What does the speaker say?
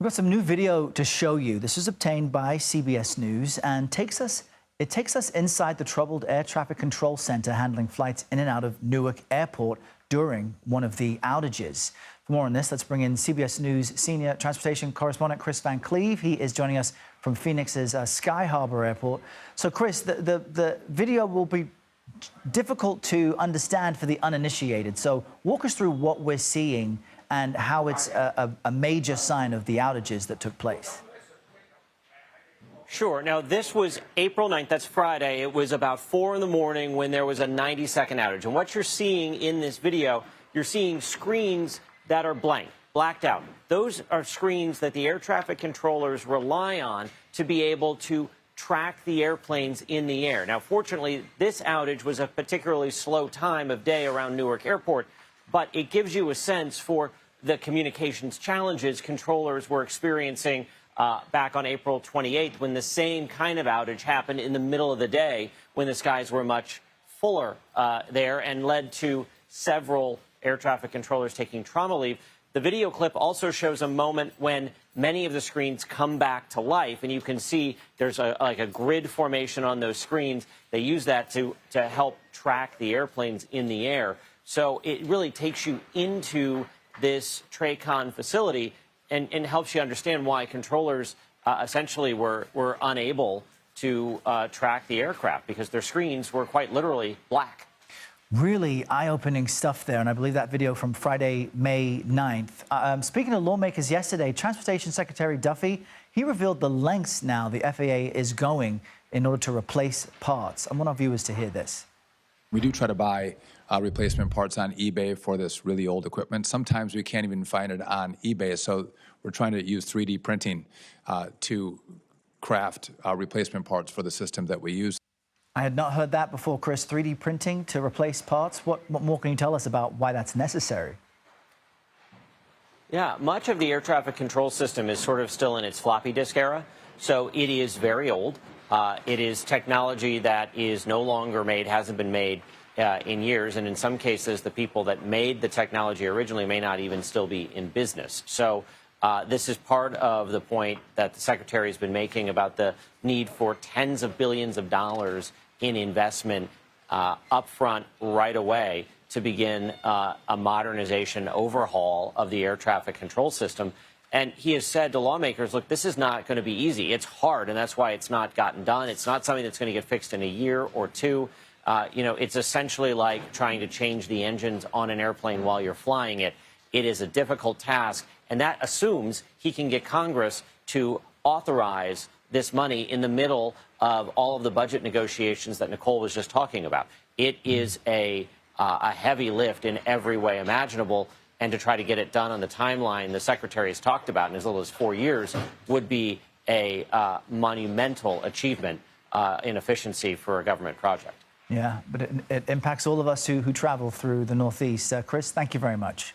We've got some new video to show you. This is obtained by CBS News and it takes us inside the troubled air traffic control center handling flights in and out of Newark Airport during one of the outages. For more on this, let's bring in CBS News senior transportation correspondent Chris Van Cleve. He is joining us from Phoenix's Sky Harbor Airport. So, Chris, the video will be difficult to understand for the uninitiated. So walk us through what we're seeing and how it's a major sign of the outages that took place. Sure. Now, this was April 9th. That's Friday. It was about 4 in the morning when there was a 90-second outage. And what you're seeing in this video, you're seeing screens that are blacked out. Those are screens that the air traffic controllers rely on to be able to track the airplanes in the air. Now, fortunately, this outage was a particularly slow time of day around Newark Airport, but it gives you a sense for the communications challenges controllers were experiencing back on April 28th when the same kind of outage happened in the middle of the day when the skies were much fuller there and led to several air traffic controllers taking trauma leave. The video clip also shows a moment when many of the screens come back to life, and you can see there's like a grid formation on those screens. They use that to help track the airplanes in the air. So it really takes you into this TRACON facility and helps you understand why controllers essentially were unable to track the aircraft because their screens were quite literally black. Really eye-opening stuff there, and I believe that video from Friday, May 9th. Speaking of lawmakers yesterday, Transportation Secretary Duffy, he revealed the lengths now the FAA is going in order to replace parts. I want our viewers to hear this. We do try to buy replacement parts on eBay for this really old equipment. Sometimes we can't even find it on eBay, so we're trying to use 3D printing to craft replacement parts for the system that we use. I had not heard that before, Chris. 3D printing to replace parts. What more can you tell us about why that's necessary? Yeah, much of the air traffic control system is sort of still in its floppy disk era, so it is very old. It is technology that is no longer made, hasn't been made in years, and in some cases, the people that made the technology originally may not even still be in business. So this is part of the point that the Secretary has been making about the need for tens of billions of dollars in investment upfront right away to begin a modernization overhaul of the air traffic control system. And he has said to lawmakers, look, this is not going to be easy. It's hard, and that's why it's not gotten done. It's not something that's going to get fixed in a year or two. It's essentially like trying to change the engines on an airplane while you're flying it. It is a difficult task, and that assumes he can get Congress to authorize this money in the middle of all of the budget negotiations that Nicole was just talking about. It is a heavy lift in every way imaginable, and to try to get it done on the timeline the Secretary has talked about in as little as 4 years would be a monumental achievement in efficiency for a government project. Yeah, but it impacts all of us who travel through the Northeast. Chris, thank you very much.